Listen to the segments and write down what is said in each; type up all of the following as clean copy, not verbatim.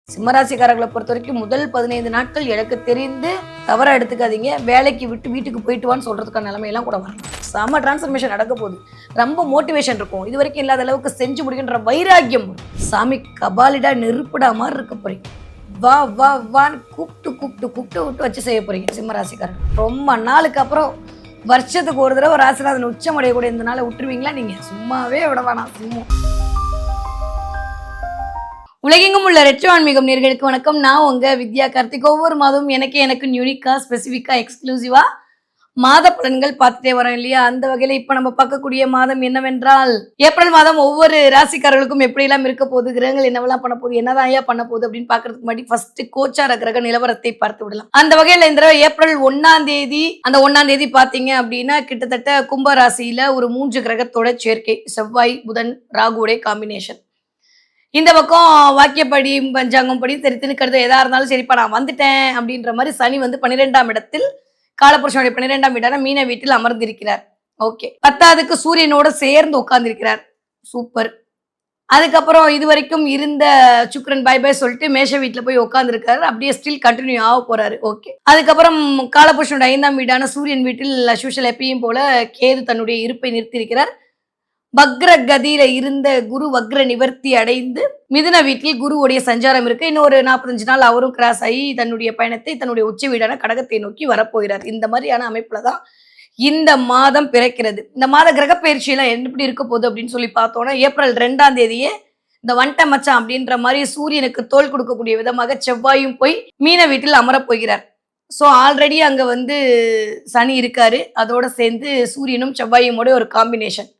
சிம்மராசிக்காரர்களை பொறுத்த வரைக்கும் முதல் 15 நாட்கள் எனக்கு தெரிந்து தவறா எடுத்துக்காதீங்க. வேலைக்கு விட்டு வீட்டுக்கு போயிட்டு வான்னு சொல்றதுக்கான நிலைமையெல்லாம் கூட வரலாம். செம டிரான்ஸ்ஃபர்மேஷன் நடக்க போகுது. ரொம்ப மோட்டிவேஷன் இருக்கும். இது வரைக்கும் இல்லாத அளவுக்கு செஞ்சு முடிக்கின்ற வைராக்கியம் வரும். சாமி கபாலிடா நெருப்புடா மாதிரி இருக்க போறீங்க. வா வா வான்னு கூப்பிட்டு விட்டு வச்சு செய்ய போறீங்க சிம்மராசிக்காரர். ரொம்ப நாளுக்கு அப்புறம் வருஷத்துக்கு ஒரு தடவை ராசிநாதன் உச்சமடையக்கூடிய இந்த நாளை விட்டுருவீங்களா? நீங்க சும்மாவே விட வேணாம். சிம்மம் உலகெங்கும் உள்ள ரெட்ரோ ஆன்மீகம் நேர்களுக்கு வணக்கம். நான் உங்க வித்யா கார்த்திக். ஒவ்வொரு மாதமும் எனக்கு யூனிக்கா ஸ்பெசிஃபிக்கா எக்ஸ்க்ளூசிவா மாத பலன்கள் பார்த்துட்டே வரோம் இல்லையா? அந்த வகையில இப்ப நம்ம பார்க்கக்கூடிய மாதம் என்னவென்றால் ஏப்ரல் மாதம் ஒவ்வொரு ராசிக்காரர்களுக்கும் எப்படி எல்லாம் இருக்க போகுது, கிரகங்கள் என்னவெல்லாம் பண்ண போகுது, என்னதான் ஐயா பண்ண போகுது அப்படின்னு பாக்குறதுக்கு முன்னாடி ஃபர்ஸ்ட் கோச்சார கிரக நிலவரத்தை பார்த்து விடலாம். அந்த வகையில இந்த ஏப்ரல் 1ஆம் தேதி அந்த 1ஆம் தேதி பாத்தீங்க அப்படின்னா கிட்டத்தட்ட கும்ப ராசியில ஒரு 3 கிரகத்தோட சேர்க்கை, செவ்வாய் புதன் ராகுடைய காம்பினேஷன். இந்த பக்கம் வாக்கியப்படி பஞ்சாங்கம் படி சரி திணுக்கிறது எதா இருந்தாலும் சரிப்பா நான் வந்துட்டேன் அப்படின்ற மாதிரி சனி வந்து 12ஆம் இடத்தில் காலபுருஷனுடைய 12ஆம் வீடான மீன வீட்டில் அமர்ந்திருக்கிறார். ஓகே, 10ஆவதுக்கு சூரியனோட சேர்ந்து உட்கார்ந்திருக்கிறார். சூப்பர். அதுக்கப்புறம் இது வரைக்கும் இருந்த சுக்கிரன் பை பை சொல்லிட்டு மேஷ வீட்டுல போய் உட்கார்ந்துருக்காரு. அப்படியே ஸ்டில் கண்டினியூ ஆக போறாரு. ஓகே, அதுக்கப்புறம் காலபுருஷனுடைய 5ஆம் வீடான சூரியன் வீட்டில் அஸ்யூஷுவல் எப்பயும் போல கேது தன்னுடைய இருப்பை நிறுத்தியிருக்கிறார். வக்ர கதியில இருந்த குரு வக்ர நிவர்த்தி அடைந்து மிதுன வீட்டில் குருவுடைய சஞ்சாரம் இருக்கு. இன்னும் ஒரு 45 நாள் அவரும் கிராஸ் ஆகி தன்னுடைய பயணத்தை தன்னுடைய உச்ச வீடான கடகத்தை நோக்கி வரப்போகிறார். இந்த மாதிரியான அமைப்புல தான் இந்த மாதம் பிறக்கிறது. இந்த மாத கிரக பயிற்சியெல்லாம் எப்படி இருக்க போகுது அப்படின்னு சொல்லி பார்த்தோம்னா ஏப்ரல் 2ஆம் தேதியே இந்த வண்ட மச்சான் அப்படின்ற மாதிரி சூரியனுக்கு தோல் கொடுக்கக்கூடிய விதமாக செவ்வாயும் போய் மீன வீட்டில் அமரப் போகிறார். ஸோ ஆல்ரெடி அங்க வந்து சனி இருக்காரு. அதோட சேர்ந்து சூரியனும் செவ்வாயுமோட ஒரு காம்பினேஷன்.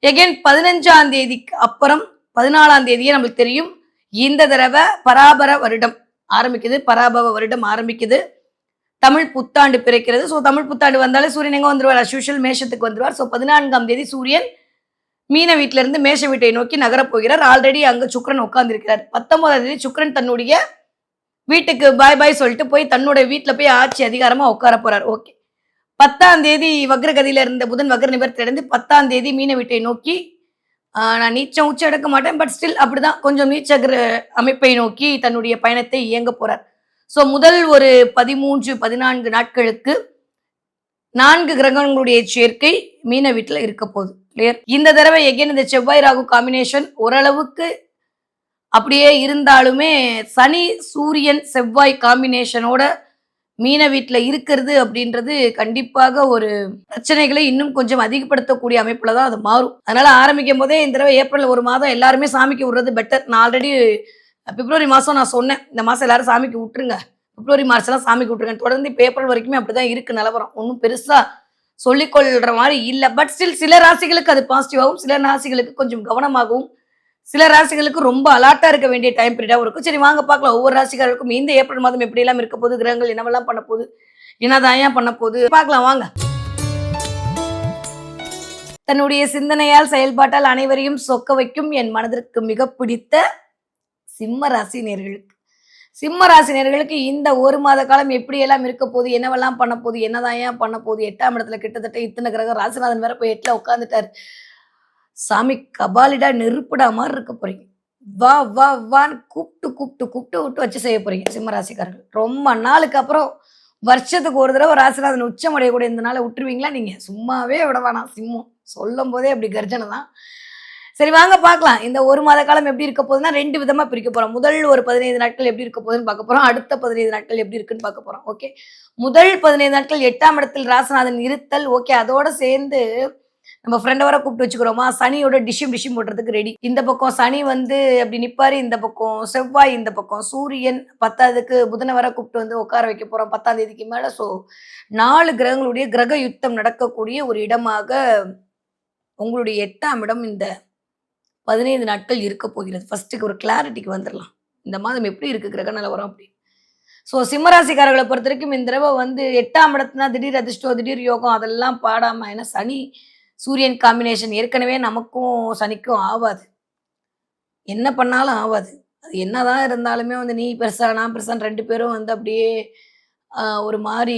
எகைன் 15ஆம் தேதிக்கு அப்புறம் 14ஆம் தேதியே நம்மளுக்கு தெரியும் இந்த தடவை பராபர வருடம் ஆரம்பிக்குது. பராபவ வருடம் ஆரம்பிக்குது. தமிழ் புத்தாண்டு பிறக்கிறது. ஸோ தமிழ் புத்தாண்டு வந்தாலே சூரியன் எங்க வந்துருவார்? அஸ்யூஷுவல் மேஷத்துக்கு வந்துருவார். ஸோ 14ஆம் தேதி சூரியன் மீன வீட்டில இருந்து மேஷ வீட்டை நோக்கி நகரப் போகிறார். ஆல்ரெடி அங்க சுக்கிரன் உட்கார்ந்துருக்கிறார். 19ஆம் தேதி சுக்கிரன் தன்னுடைய வீட்டுக்கு பாய் பாய் சொல்லிட்டு போய் தன்னுடைய வீட்டுல போய் ஆட்சி அதிகாரமா உட்கார போறார். ஓகே, 10ஆம் தேதி வக்ரகதியில இருந்த புதன் வக்ர நிவர்த்தி அடைந்து 10ஆம் தேதி மீன வீட்டை நோக்கி நான் நீச்சம் உச்சம் எடுக்க மாட்டேன், பட் ஸ்டில் அப்படிதான் கொஞ்சம் நீச்சகிற அமைப்பை நோக்கி தன்னுடைய பயணத்தை இயங்க போறார். ஸோ முதல் ஒரு 13-14 நாட்களுக்கு 4 கிரகங்களுடைய சேர்க்கை மீன வீட்டில் இருக்க போகுது. கிளியர். இந்த தடவை எகைன் இந்த செவ்வாய் ராகு காம்பினேஷன் ஓரளவுக்கு அப்படியே இருந்தாலுமே சனி சூரியன் செவ்வாய் காம்பினேஷனோட மீன வீட்டில் இருக்கிறது அப்படின்றது கண்டிப்பாக ஒரு பிரச்சனைகளை இன்னும் கொஞ்சம் அதிகப்படுத்தக்கூடிய அமைப்புல தான் அது மாறும். அதனால ஆரம்பிக்கும் போதே இந்த தடவை ஏப்ரல் ஒரு மாதம் எல்லாருமே சாமிக்கு விடுறது பெட்டர். நான் ஆல்ரெடி பிப்ரவரி மாதம் நான் சொன்னேன் இந்த மாதம் எல்லாரும் சாமிக்கு விட்டுருங்க, பிப்ரவரி மார்ச் எல்லாம் சாமிக்கு விட்டுருங்க. தொடர்ந்து இப்போ ஏப்ரல் வரைக்குமே அப்படிதான் இருக்கு நிலவரம். ஒன்றும் பெருசா சொல்லிக்கொள்ற மாதிரி இல்லை. பட் ஸ்டில் சில ராசிகளுக்கு அது பாசிட்டிவாகவும் சில ராசிகளுக்கு கொஞ்சம் கவனமாகவும் சில ராசிகளுக்கு ரொம்ப அலர்ட்டா இருக்க வேண்டிய டைம் பீரியடாகவும் இருக்கும். சரி வாங்க பார்க்கலாம் ஒவ்வொரு ராசிக்காரருக்கும் இந்த ஏப்ரல் மாதம் எப்படி எல்லாம் இருக்க போகுது, கிரகங்கள் என்னவெல்லாம் பண்ண போகுது, என்னதான் ஏன் பண்ண போகுது பார்க்கலாம் வாங்க. தன்னுடைய சிந்தனையால் செயல்பாட்டால் அனைவரையும் சொக்க வைக்கும் என் மனதிற்கு மிக பிடித்த சிம்ம ராசினியர்களுக்கு இந்த ஒரு மாத காலம் எப்படி எல்லாம் இருக்க போகுது, என்னவெல்லாம் பண்ண போகுது, என்னதான் ஏன் பண்ண போகுது. 8ஆம் இடத்துல கிட்டத்தட்ட இத்தனை கிரகம் ராசிநாதன் வேற போய் 8ல உட்காந்துட்டாரு. சாமி கபாலிடா நெருப்புடா மாதிரி இருக்க போறீங்க. வா வா வான்னு கூப்பிட்டு விட்டு வச்சு செய்ய போறீங்க சிம்மராசிக்காரர்கள். ரொம்ப நாளுக்கு அப்புறம் வருஷத்துக்கு ஒரு தடவை ராசிநாதன் உச்சமடையக்கூடிய இந்த நாளை விட்டுருவீங்களா? நீங்க சும்மாவே விட வேணாம். சிம்மம் சொல்லும் போதே அப்படி கர்ஜனை தான். சரி வாங்க பார்க்கலாம் இந்த ஒரு மாத காலம் எப்படி இருக்க போகுதுன்னா 2 விதமா பிரிக்க போறோம். முதல் ஒரு 15 நாட்கள் எப்படி இருக்க போகுதுன்னு பார்க்க போறோம். அடுத்த 15 நாட்கள் எப்படி இருக்குன்னு பார்க்க போறோம். ஓகே, முதல் 15 நாட்கள் 8ஆம் இடத்தில் ராசிநாதன் இருத்தல். ஓகே, அதோட சேர்ந்து நம்ம ஃப்ரெண்டை வர கூப்பிட்டு வச்சுக்கிறோமா, சனியோட டிஷ்யூம் போடுறதுக்கு ரெடி. இந்த பக்கம் சனி வந்து அப்படி நிப்பாரு, இந்த பக்கம் செவ்வாய், இந்த பக்கம் சூரியன், 10ஆவதுக்கு புதனை வர கூப்பிட்டு வந்து உட்கார வைக்க போறோம் 10ஆம் தேதிக்கு மேல. ஸோ 4 கிரகங்களுடைய கிரக யுத்தம் நடக்கக்கூடிய ஒரு இடமாக உங்களுடைய 8ஆம் இடம் இந்த 15 நாட்கள் இருக்க போகிறது. ஃபர்ஸ்ட்டுக்கு ஒரு கிளாரிட்டிக்கு வந்துடலாம் இந்த மாதம் எப்படி இருக்கு கிரக நிலவரம் அப்படி. ஸோ சிம்மராசிக்காரர்களை பொறுத்த வரைக்கும் இந்த தடவை வந்து 8ஆம் இடத்துனா திடீர் அதிர்ஷ்டம் திடீர் யோகம் அதெல்லாம் பாடாம, ஏன்னா சனி சூரியன் காம்பினேஷன் ஏற்கனவே நமக்கும் சனிக்கும் ஆவாது, என்ன பண்ணாலும் ஆவாது. அது என்னதான் இருந்தாலுமே வந்து நீ பெருசா நான் பெருசான்னு 2 பேரும் வந்து அப்படியே ஒரு மாதிரி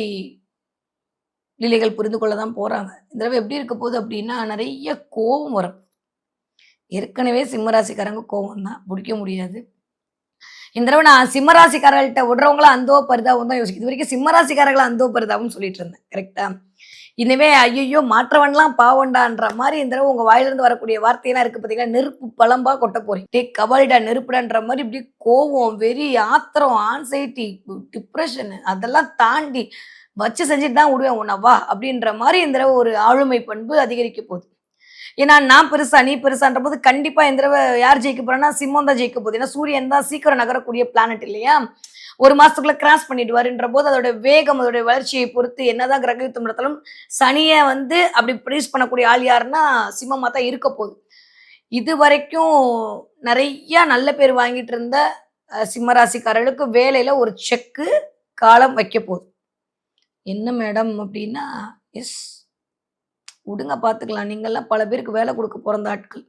லீலைகள் புரிந்து கொள்ள தான் போறாங்க. இந்த தடவை எப்படி இருக்க போகுது அப்படின்னா நிறைய கோபம் வரும். ஏற்கனவே சிம்மராசிக்காரங்க கோபம் தான் பிடிக்க முடியாது. இந்த தடவை நான் சிம்மராசிக்காரர்கள்ட்ட விடுறவங்கள அந்தோ பரிதாபம் தான் யோசிக்குது. இது வரைக்கும் சிம்மராசிக்காரர்கள அந்தோ பரிதாபம்னு சொல்லிட்டு இருந்தேன். கரெக்ட்டா? இனிமே ஐய்யய்யோ! மாற்றவன்லாம் பாவம்டான்ற மாரி இந்த தடவ உங்க வாயிலிருந்து வரக்கூடிய வார்த்தையெல்லாம் இருக்கு பார்த்தீங்களா, நெருப்பு பழம்பா கொட்ட போறீங்க. டேய் கபாலிடா நெருப்புடான்ற மாரி இப்படி கோவம், வெறி, ஆத்திரம், ஆங்சைட்டி, டிப்ரஷன் அதெல்லாம் தாண்டி வச்சு செஞ்சுட்டு தான் விடுவேன் உன்ன வா! அப்படின்ற மாரி இந்த தடவ ஒரு ஆளுமை பண்பு அதிகரிக்க போகுது. ஏன்னா நான் பெருசா, நீ பெருசான்றபோது கண்டிப்பா இந்த தடவ யார் ஜெயிக்க போறான்னா, சிம்மம் தான் ஜெயிக்க போகுது. ஏன்னா சூரியன் தான் சீக்கிரம் நகரக்கூடிய பிளானட் இல்லையா? 1 மாசத்துக்குள்ள கிராஸ் பண்ணிடுவாருன்ற போது அதோட வேகம், அதோட வளர்ச்சியை பொறுத்து என்னதான் கிரக யுத்தம் நடத்தாலும், சனிய வந்து அப்படி ப்ரொடியூஸ் பண்ணக்கூடிய ஆள் யாருன்னா, சிம்மமா தான் இருக்க போகுது. இதுவரைக்கும் நெறைய நல்ல பேர் வாங்கிட்டு இருந்த சிம்ம ராசிக்காரர்களுக்கு வேலையில ஒரு செக்கு காலம் வைக்க போகுது. என்ன மேடம் அப்டின்னா, எஸ் உடுங்க பார்த்துக்கலாம். நீங்கலாம் பல பேருக்கு வேலை குடுக்க பொறந்த ஆட்கள்.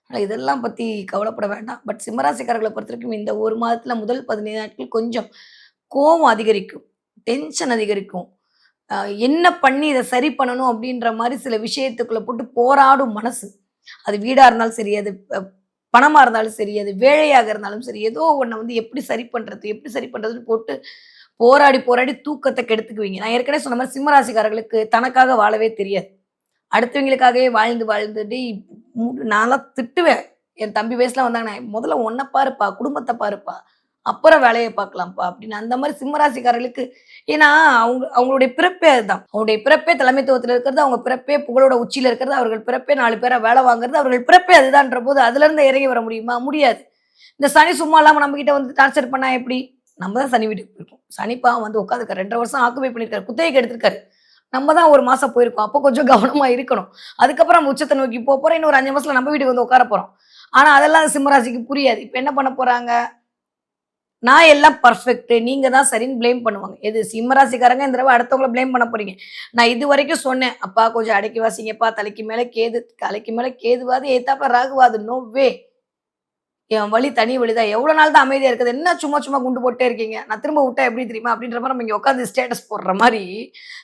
ஆனா இதெல்லாம் பத்தி கவலைப்பட வேண்டாம். பட் சிம்மராசிக்காரர்கள பொறுத்தவரைக்கும் இந்த 1 மாதத்துல முதல் 15 நாட்கள் கொஞ்சம் கோவம் அதிகரிக்கும். டென்ஷன் அதிகரிக்கும். அ என்ன பண்ணி இத சரி பண்ணணும் அப்டின்ற மாரி சில விஷயத்துக்குள்ள போட்டு போராடும் மனசு. அது வீடா இருந்தாலும் சரி, அது பணமா இருந்தாலும் சரி, அது வேலையாக இருந்தாலும் சரி, ஏதோ ஒண்ண வந்து எப்படி சரி பண்றது? எப்படி சரி பண்றதுன்னு போட்டு போராடி, போராடி தூக்கத்த கெடுத்துக்குவீங்க. நான் ஏற்கனவே சொன்ன மாரி சிம்ம ராசிக்காரர்களுக்கு தனக்காக வாழவே தெரியாது. அடுத்தவங்களுக்காகவே வாழ்ந்து வாழ்ந்து டேய் நான்லாம் திட்டுவேன். என் தம்பி வயசுலாம் வந்தாங்கன்னா, "முதல்ல உன்ன பாருப்பா, குடும்பத்த பாருப்பா. அப்புறம் வேலைய பார்க்கலாம்ப்பா" அப்படின்னு. அந்த மாரி சிம்ம ராசிக்காரர்களுக்கு ஏன்னா அவங்களுடைய பிறப்பே அதுதான். அவங்களுடைய பிறப்பே தலைமைத்துவத்தில இருக்கிறது, அவங்க பிறப்பே புகழோட உச்சியில இருக்கிறது, அவர்கள் பிறப்பே 4 பேர வேல வாங்குறது, அவர்கள் பிறப்பே அதுதான்ற போது அதுலருந்து இறங்கி வர முடியுமா? முடியாது. இந்த சனி சும்மா இல்லாம நம்மகிட்ட வந்து டார்ச்சர் பண்ணா எப்படி? நம்ம தான் சனி வீட்டுக்கு போயிருக்கோம். சனி பாவம் வந்து உட்காந்துருக்காரு. 2 1/2 வருஷம் ஆக்குபை பண்ணியிருக்காரு. குத்தகைக்கு எடுத்திருக்காரு. நம்ம தான் 1 மாசம் போயிருக்கோம். அப்போ கொஞ்சம் கவனமா இருக்கணும். அதுக்கப்புறம் நம்ம உச்சத்த நோக்கி போறோம். இன்னும் ஒரு 5 மாசத்துல நம்ம வீட்டுக்கு வந்து உட்கார போறோம். ஆனா அதெல்லாம் சிம்மராசிக்கு புரியாது. இப்ப என்ன பண்ண போறாங்க? நான் எல்லாம் பெர்ஃபெக்ட். நீங்க தான் சரின்னு ப்ளேம் பண்ணுவாங்க. எது சிம்மராசிக்காரங்க இந்த தடவ அடுத்தவங்கள ப்ளேம் பண்ண போறீங்க. நான் இதுவரைக்கும் சொன்னேன். அப்பா கொஞ்சம் அடக்கி வாசிங்கப்பா. தலைக்கு மேல கேதுவாது, எதுத்தாப்புல ராகுவாது. நோ வே. என் வழி தனி வழி தான். எவ்வளோ நாள் தான் அமைதியா இருக்குது? என்ன சும்மா சும்மா குண்டு போட்டே இருக்கீங்க? நான் திரும்ப விட்டா எப்படி தெரியுமா? அப்படின்ற மாரி நம்ம இங்க உட்காந்து ஸ்டேட்டஸ் போடுற மாரி,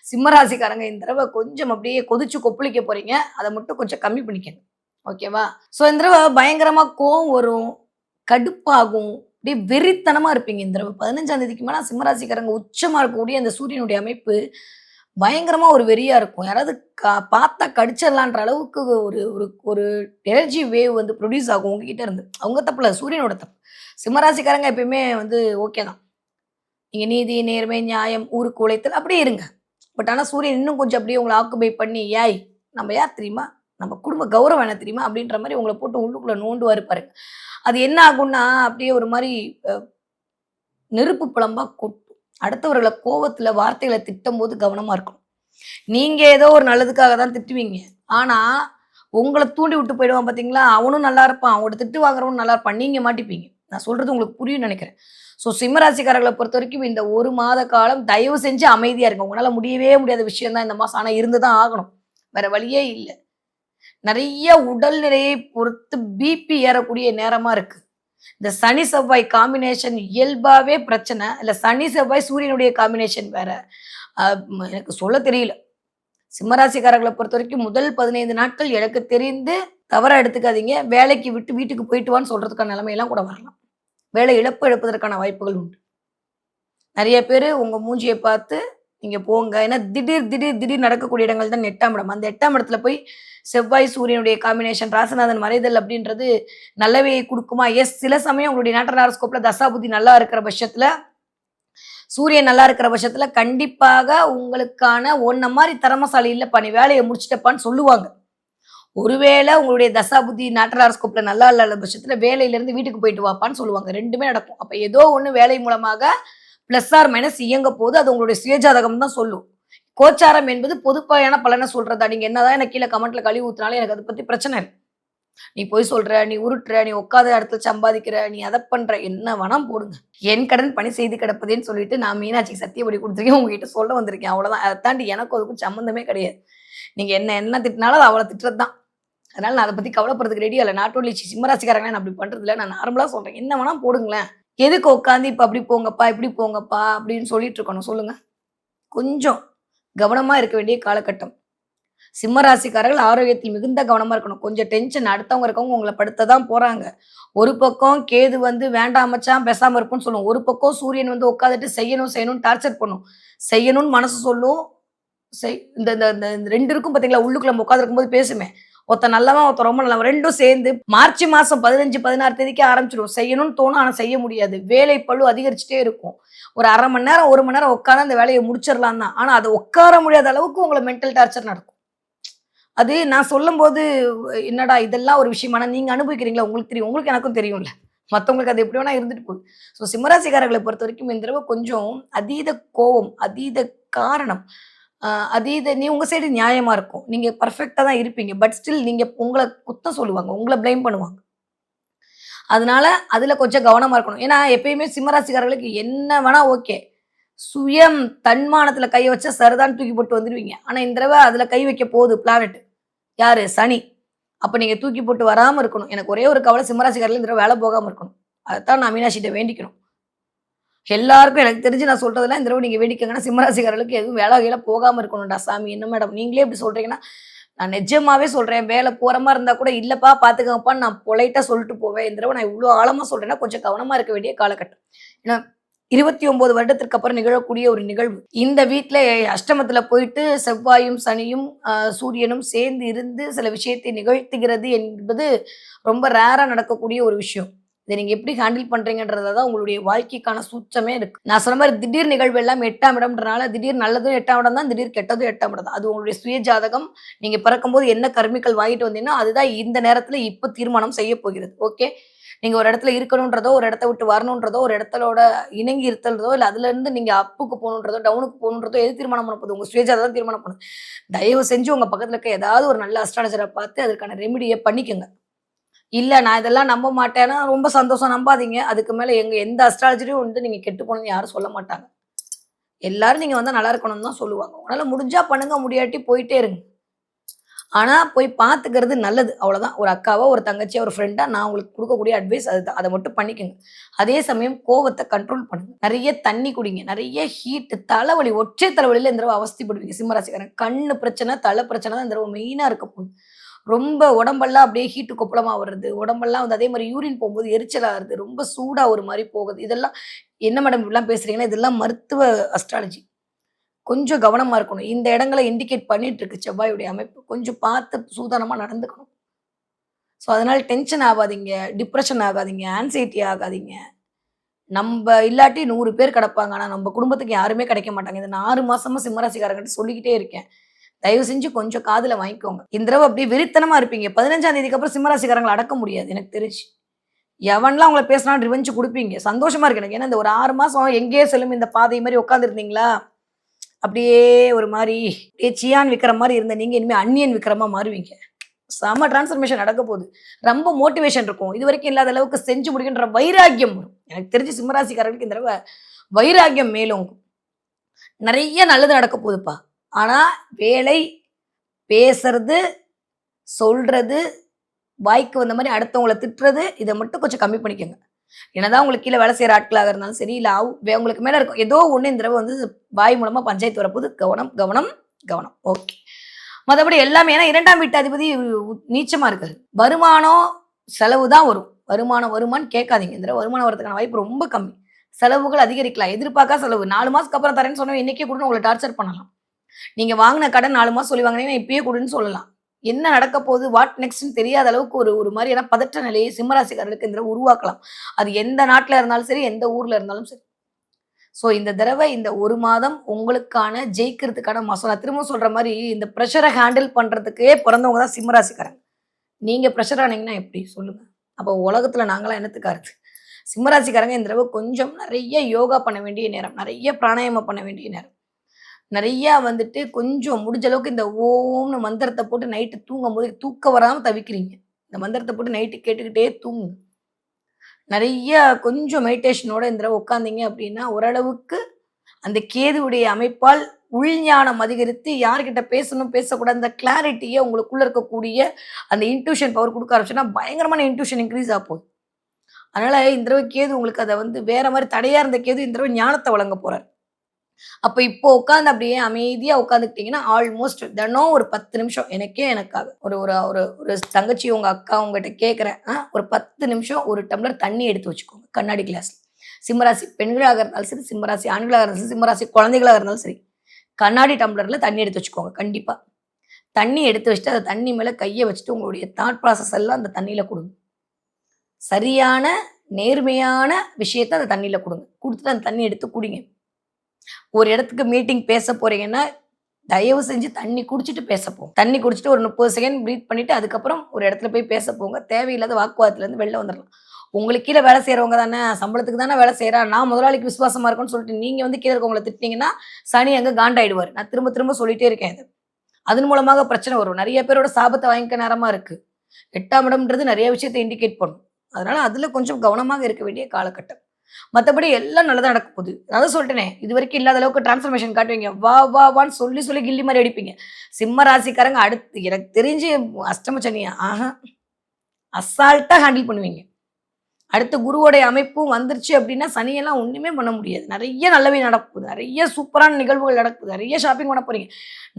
சிம்ம ராசிக்காரங்க இந்த தடவ கொஞ்சம் அப்படியே கொதிச்சு கொப்பளிக்க போறீங்க. அத மட்டும் கொஞ்சம் கம்மி பண்ணிக்கங்க. ஓகேவா? ஸோ இந்த தடவ பயங்கரமா கோவம் வரும், கடுப்பாகும், அப்படியே வெறித்தனமா இருப்பீங்க இந்த தடவ. 15ஆம் தேதிக்கு மேல சிம்ம ராசிக்காரங்க உச்சமா இருக்கக்கூடிய அந்த சூரியனுடைய அமைப்பு பயங்கரமா ஒரு வெறியா இருக்கும். யாராவது பார்த்தா கடிச்சிடலான்ற அளவுக்கு ஒரு ஒரு ஒரு எனர்ஜி வேவ் வந்து ப்ரொடியூஸ் ஆகும் உங்ககிட்ட இருந்து. அவங்க தப்பு இல்ல, சூரியனோட தப்பு. சிம்மராசிக்காரங்க எப்பயுமே வந்து ஓகே தான். நீங்க நீதி, நேர்மை, நியாயம், ஊருக்கு உழைத்தல் அப்படியே இருங்க. பட் ஆனா சூரியன் இன்னும் கொஞ்சம் அப்படியே உங்கள ஆக்குபை பண்ணி, "ஏய் நம்ம யார் தெரியுமா? நம்ம குடும்ப கௌரவம் என்ன தெரியுமா?" அப்படின்ற மாரி உங்கள போட்டு உள்ளுக்குள்ள நோண்டுவாரு பாருங்க. அது என்ன ஆகும்னா, அப்படியே ஒரு மாரி அ நெருப்பு பிழம்பா கொட்டும். அடுத்தவர்கள கோவத்துல வார்த்தைகள திட்டும்போது கவனமா இருக்கணும். நீங்க ஏதோ ஒரு நல்லதுக்காக தான் திட்டுவீங்க. ஆனா, உங்கள தூண்டி விட்டு போயிடுவான் பார்த்தீங்களா? அவனும் நல்லா இருப்பான். அவங்கட்ட திட்டு வாங்குறவனும் நல்லா இருப்பான். நீங்க மாட்டிப்பீங்க. நான் சொல்றது உங்களுக்கு புரியும்னு நெனைக்கிறேன். ஸோ சிம்ம ராசிக்காரர்கள பொறுத்தவரைக்கும் இந்த 1 மாத காலம் தயவு செஞ்சு அமைதியா இருங்க. உங்களால முடியவே முடியாத விஷயம் தான் இந்த மாசம். ஆனா இருந்து தான் ஆகணும். வேற வழியே இல்ல. நெறைய உடல்நிலையை பொறுத்து பிபி ஏறக்கூடிய நேரமா இருக்கு. இந்த சனி, செவ்வாய் காம்பினேஷன் இயல்பாவே பிரச்சனை. இல்ல சனி, செவ்வாய் சூரியனுடைய காம்பினேஷன் வேற. அ எனக்கு சொல்ல தெரியல. சிம்மராசிக்காரர்கள பொறுத்தவரைக்கும் முதல் 15 நாட்கள் எனக்கு தெரிந்து தவறா எடுத்துக்காதீங்க. வேலைக்கு விட்டு வீட்டுக்கு போயிட்டு வான்னு சொல்றதுக்கான நிலைமைலாம் கூட வரலாம். வேலை இழப்பதற்கான வாய்ப்புகள் உண்டு. நெறைய பேரு உங்க மூஞ்சிய பார்த்து நீங்க போங்க. ஏன்னா திடீர் நடக்கக்கூடிய இடங்கள் தான் 8ஆம் இடம். அந்த 8ஆம் இடத்துல போய் செவ்வாய், சூரியனுடைய காம்பினேஷன் ராசிநாதன் மறைதல் அப்படின்றது நல்லவையை குடுக்குமா? எஸ். சில சமயம் உங்களுடைய நேட்டல் ஹாரோஸ்கோப்ல தசாபுத்தி நல்லா இருக்கிற பட்சத்துல சூரியன் நல்லா இருக்கிற பட்சத்துல கண்டிப்பாக உங்களுக்கான உன்ன மாரி திறமைசாலி இல்லப்பா, நீ வேலைய முடிச்சுட்டப்பான்னு சொல்லுவாங்க. ஒருவேளை உங்களுடைய தசாபுத்தி நேட்டல் ஹாரோஸ்கோப்ல நல்லா இல்லாத பட்சத்துல வேலையிலிருந்து வீட்டுக்கு போயிட்டு வாப்பான்னு சொல்லுவாங்க. 2மே நடக்கும். அப்ப ஏதோ ஒண்ணு வேலை மூலமாக பிளஸ் ஆர் மைனஸ் இயங்க போது. அது உங்களுடைய சுயஜாதகம் தான் சொல்லும். கோச்சாரம் என்பது பொதுப்படையான பலன சொல்றதா. நீங்க என்னதான் எனக்கு கீழ கமெண்ட்ல கழுவி ஊத்துனாலும் எனக்கு அத பத்தி பிரச்சனை இல்ல. நீ பொய் சொல்ற, நீ உருட்டுற, நீ உட்காந்த இடத்துல சம்பாதிக்கிற, நீ அத பண்ற, என்ன வேணா போடுங்க. என் கடன் பணி செய்து கிடப்பதேன்னு சொல்லிட்டு நான் மீனாட்சிக்கு சத்தியப்படி குடுத்துருக்கேன். உங்ககிட்ட சொல்ல வந்திருக்கேன். அவ்வளோதான். அத தாண்டி எனக்கும் அதுக்கும் சம்மந்தமே கிடையாது. நீங்க என்ன திட்டினாலும் அது அவள திட்டுறது தான். அதனால நான் அத பத்தி கவலைப்படுறதுக்கு ரெடியா இல்ல. நாட் ஒன்லி சிம்ம ராசிக்காரங்களே நான் அப்படி பண்றது இல்ல. நான் நார்மலா சொல்றேன். என்ன வேணா போடுங்களேன். எதுக்கு உட்காந்து இப்ப அப்படி போங்கப்பா, இப்படி போங்கப்பா அப்படின்னு சொல்லிட்டு இருக்கணும் சொல்லுங்க. கொஞ்சம் கவனமா இருக்க வேண்டிய காலகட்டம். சிம்ம ராசிக்காரர்கள் ஆரோக்கியத்தில் மிகுந்த கவனமா இருக்கணும். கொஞ்சம் டென்ஷன் அடுத்தவங்க இருக்கவங்க உங்கள படுத்த தான் போறாங்க. ஒரு பக்கம் கேது வந்து வேண்டாம் மச்சான் பேசாம இருப்போம்ன்னு சொல்லும். ஒரு பக்கம் சூரியன் வந்து உட்காந்துட்டு செய்யணும் செய்யணும்னு டார்ச்சர் பண்ணும். செய்யணும்னு மனசு சொல்லும். இந்த இந்த இந்த 2 இருக்கும் பார்த்தீங்களா? உள்ளுக்குள்ள நம்ம உட்கார்ந்திருக்கும்போது பேசுமே. ஒருத்தன் நல்லவன், ஒருத்தன் ரொம்ப நல்லவன். 2ம் சேர்ந்து மார்ச் மாசம் 15, 16 தேதிக்கு ஆரம்பிச்சுடும். செய்யணும்னு தோணும். ஆனா செய்ய முடியாது. வேலை பளு அதிகரிச்சுட்டே இருக்கும். ஒரு 1/2 மணி நேரம், 1 மணி நேரம் உட்கார்ந்து அந்த வேலைய முடிச்சிடலாம் தான். ஆனா அது உட்கார முடியாத அளவுக்கு உங்கள மென்டல் டார்ச்சர் நடக்கும். அது நான் சொல்லும்போது, என்னடா இதெல்லாம் ஒரு விஷயம். ஆனா நீங்க அனுபவிக்கிறீங்களா? உங்களுக்கு தெரியும். உங்களுக்கு எனக்கும் தெரியும்ல. மத்தவங்களுக்கு அது எப்படி வேணா இருந்துட்டு போகுது. ஸோ சிம்மராசிக்காரர்கள பொறுத்தவரைக்கும் இந்த தடவ கொஞ்சம் அதீத கோவம், அதீத காரணம், அ அதீத உங்க சைடு நியாயமா இருக்கும். நீங்க பெர்ஃபெக்ட்டா தான் இருப்பீங்க. பட் ஸ்டில் நீங்க உங்கள குத்தம் சொல்லுவாங்க. உங்கள ப்ளேம் பண்ணுவாங்க. அதனால அதுல கொஞ்சம் கவனமா இருக்கணும். ஏன்னா எப்பயுமே சிம்மராசிக்காரர்களுக்கு என்ன வேணா ஓகே. சுயம் தன்மானத்துல கை வச்சா சரிதான்னு தூக்கி போட்டு வந்துருவீங்க. ஆனா இந்த தடவ அதுல கை வைக்க போகுது பிளானட். யாரு? சனி. அப்ப நீங்க தூக்கி போட்டு வராம இருக்கணும். எனக்கு ஒரே ஒரு கவலை சிம்மராசிக்காரர்கள் இந்த தடவ வேலை போகாம இருக்கணும். அதத்தான் நான் மீனாட்சிட்ட வேண்டிக்கணும். எல்லாருக்கும் எனக்கு தெரிஞ்சு நான் சொல்றதெல்லாம் இந்த தடவ நீங்க வேண்டிக்கங்கன்னா, சிம்மராசிக்காரர்களுக்கு எதுவும் வேலை கீல போகாம இருக்கணும்டா சாமி. என்ன மேடம் நீங்களே இப்படி சொல்றீங்கன்னா, நான் நிஜமாவே சொல்றேன். வேலை போற மாரி இருந்தா கூட, இல்லப்பா பார்த்துக்கங்கப்பான்னு நான் பொலைட்டா சொல்லிட்டு போவேன். இந்த தடவ நான் இவ்ளோ ஆழமா சொல்றேன்னா, கொஞ்சம் கவனமா இருக்க வேண்டிய காலகட்டம். ஏன்னா 29 வருடத்திற்கு அப்புறம் நிகழக்கூடிய ஒரு நிகழ்வு. இந்த வீட்ல அஷ்டமத்துல போயிட்டு செவ்வாயும், சனியும், சூரியனும் சேர்ந்து இருந்து சில விஷயத்தை நிகழ்த்துகிறது என்பது ரொம்ப ரேரா நடக்கக்கூடிய ஒரு விஷயம். இத நீங்க எப்படி ஹேண்டில் பண்றீங்கன்றதுல தான் உங்களுடைய வாழ்க்கைக்கான சூட்சமே இருக்கு. நான் சொன்ன மாரி திடீர் நிகழ்வு எல்லாம் 8ஆம் இடம்ன்றனால, திடீர் நல்லதும் 8ஆம் இடம் தான், திடீர் கெட்டதும் 8ஆம் இடம் தான். அது உங்களுடைய சுய ஜாதகம். நீங்க பிறக்கும்போது என்ன கர்மிகள் வாங்கிட்டு வந்தீங்கன்னா, அதுதான் இந்த நேரத்துல இப்ப தீர்மானம் செய்ய போகிறது. ஓகே. நீங்க ஒரு இடத்துல இருக்கணுன்றதோ, ஒரு இடத்த விட்டு வரணுன்றதோ, ஒரு இடத்தலோட இணங்கி இருத்தல்றதோ, இல்ல அதுலருந்து நீங்க அப்புக்கு போணுன்றதோ, டவுனுக்கு போணுன்றதோ எது தீர்மானம் பண்ண போகுது? உங்க சுயஜாதகம் தான் தீர்மானம் பண்ணுது. தயவு செஞ்சு உங்க பக்கத்துல இருக்க ஏதாவது ஒரு நல்ல அஸ்ட்ராலஜர பார்த்து அதற்கான ரெமிடிய பண்ணிக்கங்க. இல்ல நான் இதெல்லாம் நம்ப மாட்டேன்னா, ரொம்ப சந்தோஷம் நம்பாதீங்க. அதுக்கு மேல எந்த அஸ்ட்ராலஜரையும் வந்து நீங்க கெட்டு போனீங்கன்னு யாரும் சொல்ல மாட்டாங்க. எல்லாரும் நீங்க வந்தா நல்லா இருக்கணும்னு தான் சொல்லுவாங்க. உங்களால முடிஞ்சா பண்ணுங்க, முடியாட்டி போயிட்டே இருங்க. ஆனா, போய் பார்த்துக்கிறது நல்லது. அவ்வளோதான். ஒரு அக்காவோ, ஒரு தங்கச்சியோ, ஒரு ஃப்ரெண்டா நான் உங்களுக்கு குடுக்கக்கூடிய அட்வைஸ் அதுதான். அத மட்டும் பண்ணிக்கங்க. அதே சமயம் கோவத்த கண்ட்ரோல் பண்ணுங்க. நெறைய தண்ணி குடிங்க. நெறைய ஹீட், தலைவலி, ஒற்றை தலைவலியில இந்த தடவ அவஸ்தைப்படுவீங்க சிம்மராசிக்காரங்க. கண்ணு பிரச்சனை, தல பிரச்சனை தான் இந்த தடவ மெயினா இருக்க போகுது. ரொம்ப உடம்பெல்லாம் அப்படியே ஹீட்டு கொப்பளமா வர்றது. உடம்பெல்லாம் வந்து அதே மாரி யூரின் போம்போது எரிச்சல் ஆகுறது. ரொம்ப சூடா ஒரு மாரி போகுது. இதெல்லாம் என்ன மேடம் இப்படிலாம் பேசுறீங்கன்னா, இதெல்லாம் மருத்துவ அஸ்ட்ராலஜி. கொஞ்சம் கவனமா இருக்கணும். இந்த இடங்கள இண்டிகேட் பண்ணிட்டு இருக்கு செவ்வாயுடைய அமைப்பு. கொஞ்சம் பார்த்து சூதானமா நடந்துக்கணும். ஸோ, அதனால டென்ஷன் ஆவாதீங்க, டிப்ரஷன் ஆகாதீங்க, ஆங்சைட்டி ஆகாதீங்க. நம்ப இல்லாட்டி 100 பேர் கிடப்பாங்க. ஆனா, நம்ப குடும்பத்துக்கு யாருமே கிடைக்க மாட்டாங்க. இத நான் 6 மாசமா சிம்மராசிக்காரங்ககிட்ட சொல்லிக்கிட்டே இருக்கேன். தயவு செஞ்சு கொஞ்சம் காதுல வாங்கிக்கோங்க. இந்த தடவ அப்படியே வெறித்தனமா இருப்பீங்க. 15ஆம் தேதிக்கு அப்புறம் சிம்மராசிக்காரங்கள அடக்க முடியாது எனக்கு தெரிஞ்சு. எவன்லாம் உங்கள பேசினாலும் ரிவெஞ்ச் குடுப்பீங்க. சந்தோஷமா இருக்கு எனக்கு. ஏன்னா, இந்த ஒரு 6 மாசம் எங்கேயோ செல்லும் இந்த பாதை மாரி உட்கார்ந்திருந்தீங்களா? அப்படியே ஒரு மாரி அப்படியே சியான் விக்ரம் மாரி இருந்த நீங்க இனிமே அந்நியன் விக்ரமா மாறுவீங்க. செம டிரான்ஸ்ஃபர்மேஷன் நடக்க போகுது. ரொம்ப மோட்டிவேஷன் இருக்கும். இதுவரைக்கும் இல்லாத அளவுக்கு செஞ்சு முடிக்குன்ற வைராக்கியம் வரும். எனக்கு தெரிஞ்சு சிம்மராசிக்காரர்களுக்கு இந்த தடவ வைராக்கியம் மேலோங்கும். நெறைய நல்லது நடக்க போகுதுப்பா. ஆனா வேலை, பேசுறது, சொல்றது, வாய்க்கு வந்த மாரி அடுத்தவங்கள திட்டுறது, இத மட்டும் கொஞ்சம் கம்மி பண்ணிக்கங்க. என்னதான் உங்களுக்கு கீழ வேலை செய்ற ஆட்களாக இருந்தாலும் சரி, இல்ல உங்களுக்கு மேல இருக்கும். ஏதோ ஒண்ணு இந்த தடவ வந்து வாய் மூலமா பஞ்சாயத்து வரப்போது. கவனம், கவனம், கவனம். ஓகே. மத்தபடி எல்லாமே ஏன்னா 2ஆம் வீட்டு அதிபதி நீச்சமா இருக்காரு. வருமானம், செலவு தான் வரும். வருமானம் வருமான்னு கேட்காதீங்க. இந்த தடவ வருமானம் வரதுக்கான வாய்ப்பு ரொம்ப கம்மி. செலவுகள் அதிகரிக்கலாம். எதிர்பார்க்காத செலவு. 4 மாசத்துக்கு அப்புறம் தரேன்னு சொன்னவன் இன்னைக்கே குடுன்னு உங்கள டார்ச்சர் பண்ணலாம். நீங்க வாங்குன கடன் 4 மாசம் சொல்லி வாங்குனீங்கன்னா, இப்பயே குடுன்னு சொல்லலாம். என்ன நடக்க போகுது? வாட் நெக்ஸ்ட்ன்னு தெரியாத அளவுக்கு ஒரு ஒரு மாரியான பதற்ற நிலையை சிம்மராசிக்காரர்களுக்கு இந்த தடவ உருவாக்கலாம். அது எந்த நாட்ல இருந்தாலும் சரி, எந்த ஊர்ல இருந்தாலும் சரி. ஸோ இந்த தடவ இந்த 1 மாதம் உங்களுக்கான ஜெயிக்கிறதுக்கான மாசம். நான் திரும்பவும் சொல்ற மாரி இந்த பிரஷர ஹேண்டில் பண்றதுக்கே பொறந்தவங்க தான் சிம்மராசிக்காரங்க. நீங்க பிரஷர் ஆனீங்கன்னா எப்படி? சொல்லுங்க. அப்போ உலகத்துல நாங்கலாம் என்னத்துக்காகிறது? சிம்மராசிக்காரங்க இந்த தடவ கொஞ்சம் நெறைய யோகா பண்ண வேண்டிய நேரம். நெறைய பிராணாயாமம் பண்ண வேண்டிய நேரம். நெறையா வந்துட்டு கொஞ்சம் முடிஞ்ச அளவுக்கு இந்த ஓம்னு மந்திரத்த போட்டு நைட்டு தூங்கும்போது தூக்கம் வராம தவிக்கிறீங்க. இந்த மந்திரத்த போட்டு நைட்டு கேட்டுக்கிட்டே தூங்குங்க. நெறைய கொஞ்சம் மெடிடேஷனோட இந்த தடவ உட்கார்ந்தீங்க அப்படின்னா, ஓரளவுக்கு அந்த கேதுவுடைய அமைப்பால் உள்ஞானம் அதிகரித்து யார்கிட்ட பேசணும், பேசக்கூடாது அந்த கிளாரிட்டிய உங்களுக்குள்ள இருக்கக்கூடிய அந்த இன்ட்யூஷன் பவர் குடுக்க ஆரம்பிச்சுன்னா, பயங்கரமான இன்ட்யூஷன் இன்கிரீஸ் ஆகப்போகுது. அதனால இந்த தடவ கேது உங்களுக்கு அத வந்து வேற மாரி தடையா இருந்த கேது இந்த தடவ ஞானத்த வழங்க போறார். அப்ப இப்போ உட்கார்ந்து அப்படியே அமைதியா உட்காந்துக்கிட்டீங்கன்னா, ஆல்மோஸ்ட் தினம் ஒரு 10 நிமிஷம் எனக்காக ஒரு ஒரு ஒரு ஒரு தங்கச்சி, உங்க அக்கா உங்ககிட்ட கேட்கிறேன். ஒரு 10 நிமிஷம் ஒரு டம்ளர் தண்ணி எடுத்து வச்சுக்கோங்க. கண்ணாடி கிளாஸ்ல. சிம்மராசி பெண்களாக இருந்தாலும் சரி, சிம்மராசி ஆண்களாக இருந்தாலும் சரி, சிம்மராசி குழந்தைகளாக இருந்தாலும் சரி. கண்ணாடி டம்ளர்ல தண்ணி எடுத்து வச்சுக்கோங்க கண்டிப்பா. தண்ணி எடுத்து வச்சுட்டு, அந்த தண்ணி மேல கைய வச்சுட்டு உங்களுடைய தாட் ப்ராசஸ் எல்லாம் அந்த தண்ணியில குடுங்க. சரியான, நேர்மையான விஷயத்த அந்த தண்ணியில குடுங்க. குடுத்துட்டு அந்த தண்ணி எடுத்து குடிங்க. ஒரு இடத்துக்கு மீட்டிங் பேச போறீங்கன்னா, தயவு செஞ்சு தண்ணி குடிச்சிட்டு பேச போங்க. தண்ணி குடிச்சிட்டு ஒரு 30 செகண்ட் பிரீத் பண்ணிட்டு, அதுக்கப்புறம் ஒரு இடத்துல போய் பேச போங்க. தேவையில்லாத வாக்குவாதத்துலருந்து வெளில வந்துரலாம். உங்களுக்கு கீழ வேலை செய்றவங்க தானே, சம்பளத்துக்கு தானே வேலை செய்றா, நான் முதலாளிக்கு விசுவாசமா இருக்கேன்னு சொல்லிட்டு நீங்க வந்து கீழ இருக்கவங்கள திட்டுனீங்கன்னா, சனி அங்க காண்டாயிடுவாரு. நான் திரும்ப திரும்ப சொல்லிட்டே இருக்கேன் இத. அதன் மூலமாக பிரச்சனை வரும். நெறைய பேரோட சாபத்த வாங்கிக்க நேரமா இருக்கு. 8ஆம் இடம்ன்றது நெறைய விஷயத்த இண்டிகேட் பண்ணும். அதனால அதுல கொஞ்சம் கவனமாக இருக்க வேண்டிய காலகட்டம். மத்தபடி எல்லாம் நல்லதா நடக்க போகுது. அதான் சொல்ட்டேனே, இதுவரைக்கும் இல்லாத அளவுக்கு டிரான்ஸ்ஃபர்மேஷன் காட்டுவீங்க. வா, வா, வான்னு சொல்லி, சொல்லி கில்லி மாரி அடிப்பீங்க. சிம்ம ராசிக்காரங்க அடுத்து எனக்கு தெரிஞ்சு அஷ்டம சனி அசால்ட்டா ஹேண்டில் பண்ணுவீங்க. அடுத்து குருவோடைய அமைப்பும் வந்துருச்சு அப்படின்னா, சனியெல்லாம் ஒண்ணுமே பண்ண முடியாது. நெறைய நல்லவை நடக்குது. நெறைய சூப்பரான நிகழ்வுகள் நடக்குது. நெறைய ஷாப்பிங் பண்ண போறீங்க.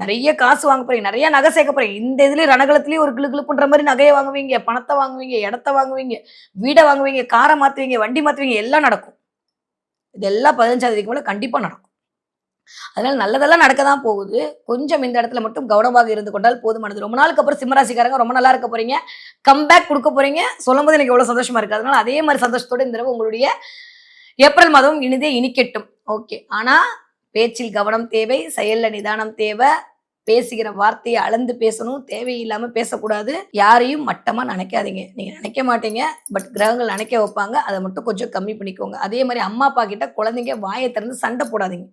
நெறைய காசு வாங்க போறீங்க. நெறைய நகை சேர்க்க போறீங்க. இந்த இதுலயும் ரணகளத்திலயும் ஒரு கிளுகிளுப்புன்ற மாரி நகைய வாங்குவீங்க, பணத்த வாங்குவீங்க, இடத்த வாங்குவீங்க, வீட வாங்குவீங்க, கார மாத்துவீங்க, வண்டி மாத்துவீங்க. எல்லாம் நடக்கும். இதெல்லாம் 15ஆம் தேதிக்கு மேல கண்டிப்பா நடக்கும். அதனால நல்லதெல்லாம் நடக்க தான் போகுது. கொஞ்சம் இந்த இடத்துல மட்டும் கவனமாக இருந்து கொண்டால் போதுமானது. ரொம்ப நாளுக்கு அப்புறம் சிம்மராசிக்காரங்க ரொம்ப நல்லா இருக்க போறீங்க. கம்பேக் குடுக்க போறீங்க. சொல்லும்போது எனக்கு எவ்வளோ சந்தோஷமா இருக்கு. அதனால அதே மாரி சந்தோஷத்தோட இந்த தடவ உங்களுடைய ஏப்ரல் மாதம் இனிதே இனிக்கட்டும். ஓகே. ஆனா பேச்சில் கவனம் தேவை. செயல்ல நிதானம் தேவை. பேசுகிற வார்த்தைய அளந்து பேசணும். தேவையில்லாம பேசக்கூடாது. யாரையும் மட்டமா நெனைக்காதீங்க. நீங்க நெனைக்க மாட்டீங்க. பட் கிரகங்கள் நெனைக்க வைப்பாங்க. அத மட்டும் கொஞ்சம் கம்மி பண்ணிக்கோங்க. அதே மாரி அம்மா, அப்பா கிட்ட குழந்தைங்க வாய திறந்து சண்ட போடாதீங்க.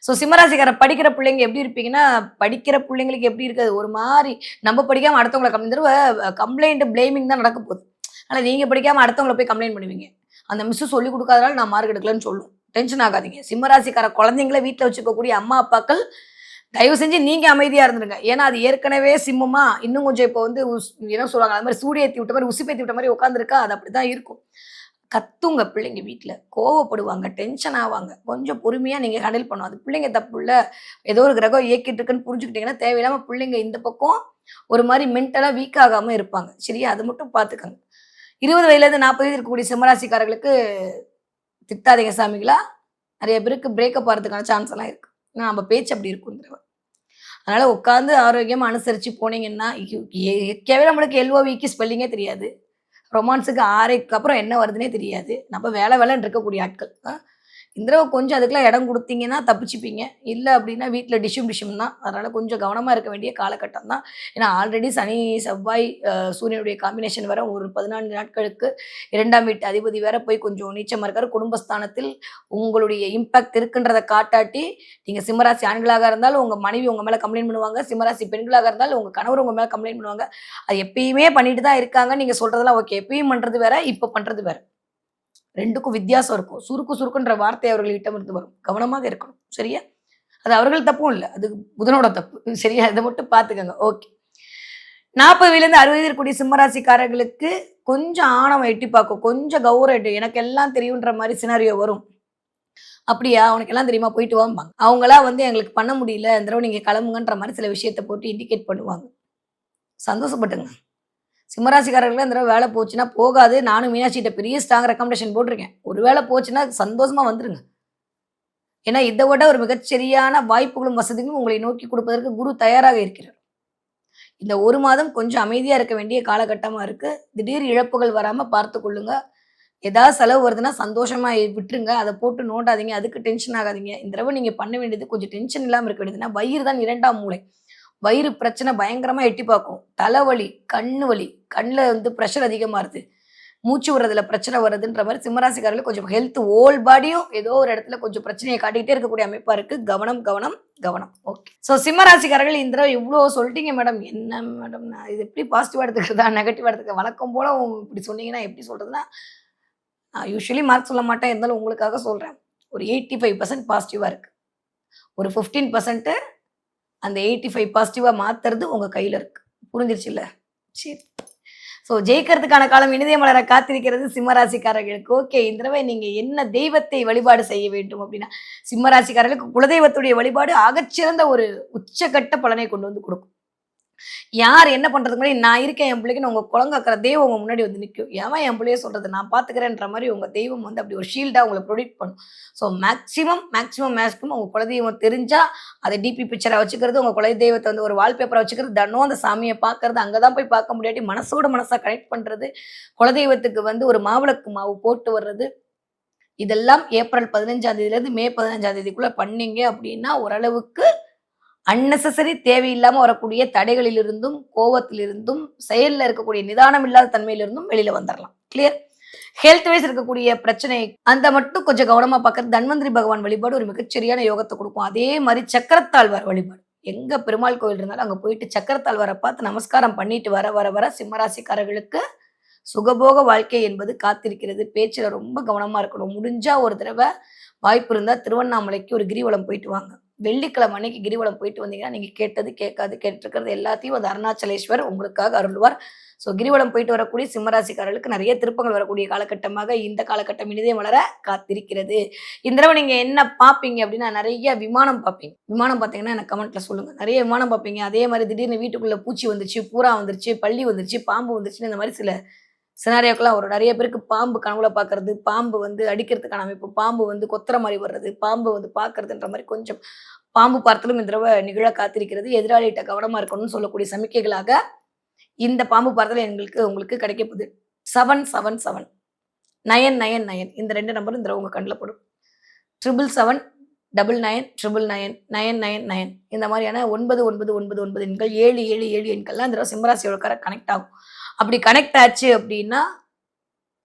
சிம்மராசிக்கார படிக்கிற பிள்ளைங்க எப்படி இருப்பீங்கன்னா, படிக்கிற பிள்ளைங்களுக்கு எப்படி இருக்காது, ஒரு மாரி நம்ம படிக்காம அடுத்தவங்கள இந்த தடவ கம்ப்ளைண்ட், பிளேமிங் தான் நடக்க போகுது. ஆனா நீங்க படிக்காம அடுத்தவங்கள போய் கம்ப்ளைண்ட் பண்ணுவீங்க. அந்த மிஸ் சொல்லிக் குடுக்காதனால நான் மார்க் எடுக்கலன்னு சொல்லும். டென்ஷன் ஆகாதீங்க. சிம்மராசிக்கார குழந்தைங்கள வீட்ல வச்சுக்கக்கூடிய அம்மா, அப்பாக்கள் தயவு செஞ்சு நீங்க அமைதியா இருந்துருங்க. ஏன்னா அது ஏற்கனவே சிம்மமா, இன்னும் கொஞ்சம் இப்போ வந்து என்ன சொல்லுவாங்க, அது மாரி சூடு ஏத்தி விட்ட மாரி, உசுப்பேத்தி விட்ட மாரி உட்கார்ந்திருக்கா, அது அப்படிதான் இருக்கும். கத்துங்க பிள்ளைங்க வீட்ல. கோவப்படுவாங்க, டென்ஷன் ஆவாங்க. கொஞ்சம் பொறுமையா நீங்க ஹேண்டில் பண்ணணும். அது பிள்ளைங்க தப்பு இல்ல. ஏதோ ஒரு கிரகம் இயக்கிட்டு இருக்குன்னு புரிஞ்சுக்கிட்டீங்கன்னா, தேவையில்லாம பிள்ளைங்க இந்த பக்கம் ஒரு மாரி மென்டலா வீக் ஆகாம இருப்பாங்க. சரியா? அது மட்டும் பார்த்துக்கங்க. 20 வயதிலேருந்து 40 வயது இருக்கக்கூடிய சிம்மராசிக்காரர்களுக்கு திட்டாதீங்க சாமிகளா. நெறைய பேருக்கு பிரேக்கப் ஆறதுக்கான சான்ஸ் எல்லாம் இருக்கு. ஏன்னா நம்ம பேச்சு அப்படி இருக்கும் இந்த தடவ. அதனால உட்கார்ந்து ஆரோக்கியமா அனுசரிச்சு போனீங்கன்னா, இயற்கையாவே நம்மளுக்கு எல்ஓவிக்கு ஸ்பெல்லிங்கே தெரியாது. ரொமான்ஸுக்கு ஆரைக்கு அப்புறம் என்ன வருதுன்னே தெரியாது. நம்ம வேல வேலைன்னு இருக்கக்கூடிய ஆட்கள். இந்த தடவ கொஞ்சம் அதுக்கெல்லாம் இடம் குடுத்தீங்கன்னா தப்பிச்சுப்பீங்க. இல்ல அப்டின்னா வீட்ல டிஷ்யூம் டிஷ்யூம் தான். அதனால கொஞ்சம் கவனமா இருக்க வேண்டிய காலகட்டம் தான். ஏன்னா ஆல்ரெடி சனி, செவ்வாய், சூரியனுடைய காம்பினேஷன் வேற ஒரு 14 நாட்களுக்கு 2ஆம் வீட்டு அதிபதி வேற போய் கொஞ்சம் நீச்சமா இருக்காரு. குடும்பஸ்தானத்தில் உங்களுடைய இம்பாக்ட் இருக்குன்றத காட்டாட்டி, நீங்க சிம்மராசி ஆண்களாக இருந்தாலும் உங்க மனைவி உங்க மேல கம்ப்ளைண்ட் பண்ணுவாங்க. சிம்மராசி பெண்களாக இருந்தாலும் உங்க கணவர் உங்க மேல கம்ப்ளைண்ட் பண்ணுவாங்க. அது எப்பயுமே பண்ணிட்டு தான் இருக்காங்க. நீங்க சொல்றதெல்லாம் ஓகே. எப்பயும் பண்றது வேற, இப்ப பண்றது வேற. 2க்கும் வித்தியாசம் இருக்கும். சுருக்கு சுருக்குன்ற வார்த்தை அவர்களிடமிருந்து வரும். கவனமாக இருக்கணும். சரியா? அது அவர்கள் தப்பும் இல்ல. அது புதனோட தப்பு. சரியா? இத மட்டும் பார்த்துக்கங்க. ஓகே. 40 வயதிலிருந்து 60 வயது இருக்கக்கூடிய சிம்மராசிக்காரர்களுக்கு கொஞ்சம் ஆணவம் எட்டி பார்க்கும். கொஞ்சம் கௌரவம் எனக்கு எல்லாம் தெரியுன்ற மாரி சினாரியோ வரும். அப்படியா? உனக்கு எல்லாம் தெரியுமா? போயிட்டு வாம்பாங்க. அவங்களா வந்து எங்களுக்கு பண்ண முடியல. இந்த தடவ நீங்க கிளம்புங்கன்ற மாரி சில விஷயத்த போட்டு இண்டிகேட் பண்ணுவாங்க. சந்தோஷப்பட்டுங்க. சிம்மராசிக்காரர்களுக்கு இந்த தடவ வேலை போச்சுன்னா போகாது. நானும் மீனாட்சிகிட்ட பெரிய ஸ்ட்ராங் ரெக்கமெண்டேஷன் போட்டிருக்கேன். ஒரு வேளை போச்சுன்னா சந்தோஷமா வந்துருங்க. ஏன்னா இத விட ஒரு மிகச்சரியான வாய்ப்புகளும், வசதிகளும் உங்களை நோக்கி கொடுப்பதற்கு குரு தயாராக இருக்கிறார். இந்த 1 மாதம் கொஞ்சம் அமைதியா இருக்க வேண்டிய காலகட்டமா இருக்கு. திடீர் இழப்புகள் வராம பார்த்துக் கொள்ளுங்க. ஏதாவது செலவு வருதுன்னா சந்தோஷமா விட்டுருங்க. அத போட்டு நோண்டாதீங்க. அதுக்கு டென்ஷன் ஆகாதீங்க. இந்த தடவ நீங்க பண்ண வேண்டியது கொஞ்சம் டென்ஷன் இல்லாம இருக்க வேண்டியதுன்னா, வயிறு தான் 2ஆம் மூளை. வயிறு பிரச்சனை பயங்கரமா எட்டி பார்க்கும். தலைவலி, கண்ணு வலி, கண்ல வந்து பிரஷர் அதிகமாருது. மூச்சு விடுறதுல பிரச்சனை வருதுன்ற மாரி சிம்மராசிக்காரர்களுக்கு கொஞ்சம் ஹெல்த் ஹோல் பாடியும் ஏதோ ஒரு இடத்துல கொஞ்சம் பிரச்சனைய காட்டிக்கிட்டே இருக்கக்கூடிய அமைப்பா இருக்கு. கவனம், கவனம், கவனம். ஓகே. சிம்மராசிக்காரர்கள் இந்த தடவ இவ்ளோ சொல்ட்டீங்க மேடம். என்ன மேடம் நான் இது எப்படி பாசிட்டிவா எடுத்துக்கிறதா? நெகட்டிவா எடுத்துக்க வழக்கம் போல இப்படி சொன்னீங்கன்னா எப்படி சொல்றதுன்னா, நான் யூசுவலி மார்க் சொல்ல மாட்டேன். இருந்தாலும் உங்களுக்காக சொல்றேன். ஒரு 85% பாசிட்டிவா இருக்கு. ஒரு 15% அந்த 85 பாசிட்டிவா மாத்துறது உங்க கையில இருக்கு. புரிஞ்சிருச்சுல்ல? சரி. ஸோ ஜெயிக்கிறதுக்கான காலம் இனிதே மலர காத்திருக்கிறது சிம்மராசிக்காரர்களுக்கு. ஓகே. இந்த தடவை நீங்க என்ன தெய்வத்தை வழிபாடு செய்ய வேண்டும் அப்படின்னா, சிம்மராசிக்காரர்களுக்கு குலதெய்வத்துடைய வழிபாடு ஆகச்சிறந்த ஒரு உச்சகட்ட பலனை கொண்டு வந்து குடுக்கும். யார் என்ன பண்றதுக்கு முன்னாடி நான் இருக்கேன் என் பிள்ளைக்குன்னு உங்க குலங்காக்கிற தெய்வம் உங்க முன்னாடி வந்து நிக்கும். எவன் என் பிள்ளைய சொல்றது நான் பார்த்துக்கிறேன்ற மாரி உங்க தெய்வம் வந்து அப்படி ஒரு ஷீல்டா உங்கள ப்ரொடெக்ட் பண்ணும். ஸோ மேக்ஸிமம் உங்க குலதெய்வம் தெரிஞ்சா, அத டிபி பிக்சரா வச்சுக்கிறது, உங்க குலதெய்வத்த வந்து ஒரு வால்பேப்பரா வச்சுக்கிறது, தினம் அந்த சாமிய பார்க்கறது, அங்க தான் போய் பார்க்க முடியாட்டி மனசோட மனசா கனெக்ட் பண்றது, குலதெய்வத்துக்கு வந்து ஒரு மாவிளக்கு மாவு போட்டு வர்றது, இதெல்லாம் ஏப்ரல் 15ஆம் தேதியிலேருந்து மே 15ஆம் தேதிக்குள்ள பண்ணீங்க அப்படின்னா, ஓரளவுக்கு அன்னெசசரி தேவையில்லாம வரக்கூடிய தடைகளிலிருந்தும், கோவத்திலிருந்தும், செயல்ல இருக்கக்கூடிய நிதானம் இல்லாத தன்மையிலிருந்தும் வெளியில வந்துரலாம். கிளியர்? ஹெல்த் வைஸ் இருக்கக்கூடிய பிரச்சனை அந்த மட்டும் கொஞ்சம் கவனமா பார்க்கறது. தன்வந்திரி பகவான் வழிபாடு ஒரு மிகச்சரியான யோகத்த குடுக்கும். அதே மாரி சக்கரத்தாழ்வார் வழிபாடு. எங்க பெருமாள் கோவில் இருந்தாலும் அங்க போயிட்டு சக்கரத்தாழ்வார பார்த்து நமஸ்காரம் பண்ணிட்டு வர சிம்மராசிக்காரர்களுக்கு சுகபோக வாழ்க்கை என்பது காத்திருக்கிறது. பேச்சுல ரொம்ப கவனமா இருக்கணும். முடிஞ்சா ஒரு தடவ வாய்ப்பு இருந்தா திருவண்ணாமலைக்கு ஒரு கிரிவலம் போயிட்டு வாங்க. வெள்ளிக்கிழமை அன்னைக்கு கிரிவலம் போயிட்டு வந்தீங்கன்னா, நீங்க கேட்டது, கேட்காது, கேட்டுருக்கிறது எல்லாத்தையும் அந்த அருணாச்சலேஸ்வர் உங்களுக்காக அருள்வார். ஸோ கிரிவலம் போயிட்டு வரக்கூடிய சிம்மராசிக்காரர்களுக்கு நிறைய திருப்பங்கள் வரக்கூடிய காலகட்டமாக இந்த காலகட்டம் இனிதே மலர காத்திருக்கிறது. இந்த தடவ நீங்க என்ன பார்ப்பீங்க அப்படின்னா, நிறைய விமானம் பார்ப்பீங்க. விமானம் பார்த்தீங்கன்னா எனக்கு கமெண்ட்ல சொல்லுங்க. நிறைய விமானம் பார்ப்பீங்க. அதே மாரி திடீர்னு வீட்டுக்குள்ள பூச்சி வந்துருச்சு, புறா வந்துருச்சு, பல்லி வந்துருச்சு, பாம்பு வந்துருச்சுன்னு இந்த மாரி சில சினாரியோக்கெல்லாம் வரும். நிறைய பேருக்கு பாம்பு கனவுல பார்க்கறது, பாம்பு வந்து அடிக்கிறதுக்கான அமைப்பு, பாம்பு வந்து கொத்துற மாரி வர்றது, பாம்பு வந்து பார்க்கறதுன்ற மாரி கொஞ்சம் பாம்பு பார்த்தலும் இந்த தடவ நிகழ காத்திருக்கிறது. எதிராளிகிட்ட கவனமா இருக்கணும்னு சொல்லக்கூடிய சமிக்கைகளாக இந்த பாம்பு பார்த்தல் உங்களுக்கு கிடைக்கப்போகுது. 777 999 இந்த 2 நம்பரும் இந்த தடவ உங்க கண்ல படும். 777 9999 999 இந்த மாதிரியான 9999 எண்கள் 777 எண்கள்லாம் இந்த தடவ சிம்மராசியோட கனெக்ட் ஆகும். அப்படி கனெக்ட் ஆச்சு அப்படின்னா,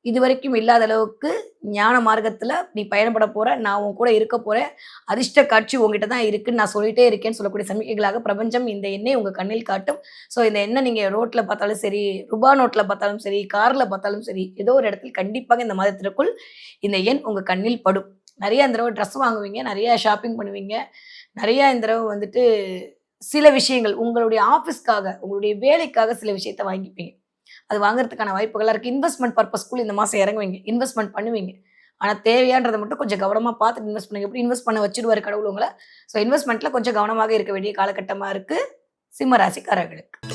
இதுவரைக்கும் இல்லாத அளவுக்கு ஞான மார்க்கத்துல நீ பயணப்பட போற. நான் உன் கூட இருக்க போறேன். அதிர்ஷ்ட காட்சி உன்கிட்ட தான் இருக்குன்னு நான் சொல்லிட்டே இருக்கேன்னு சொல்லக்கூடிய சமிக்கைகளாக பிரபஞ்சம் இந்த எண்ணை உங்க கண்ணில் காட்டும். ஸோ இந்த எண்ணை நீங்க ரோட்ல பார்த்தாலும் சரி, ரூபா நோட்ல பார்த்தாலும் சரி, கார்ல பார்த்தாலும் சரி, ஏதோ ஒரு இடத்தில் கண்டிப்பாக இந்த மாதத்திற்குள் இந்த எண் உங்க கண்ணில் படும். நிறைய இந்த தடவ ட்ரெஸ் வாங்குவீங்க, நிறைய ஷாப்பிங் பண்ணுவீங்க, நிறைய இந்த தடவ வந்துட்டு சில விஷயங்கள் உங்களுடைய ஆஃபீஸ்க்காக, உங்களுடைய வேலைக்காக சில விஷயத்த வாங்கிப்பீங்க. அது வாங்குறதுக்கான வாய்ப்புகள்லாம் இருக்கு. இன்வெஸ்ட்மென்ட் பர்ப்பஸ்க்குள்ள இந்த மாசம் இறங்குவீங்க. இன்வெஸ்ட்மென்ட் பண்ணுவீங்க. ஆனா தேவையான்றத மட்டும் கொஞ்சம் கவனமா பார்த்துட்டு இன்வெஸ்ட் பண்ணுங்க. எப்படி இன்வெஸ்ட் பண்ண வச்சுருவாரு கடவுள் உங்கள. ஸோ இன்வெஸ்ட்மென்ட்ல கொஞ்சம் கவனமாக இருக்க வேண்டிய காலகட்டமா இருக்கு சிம்ம ராசிக்காரர்களுக்கு.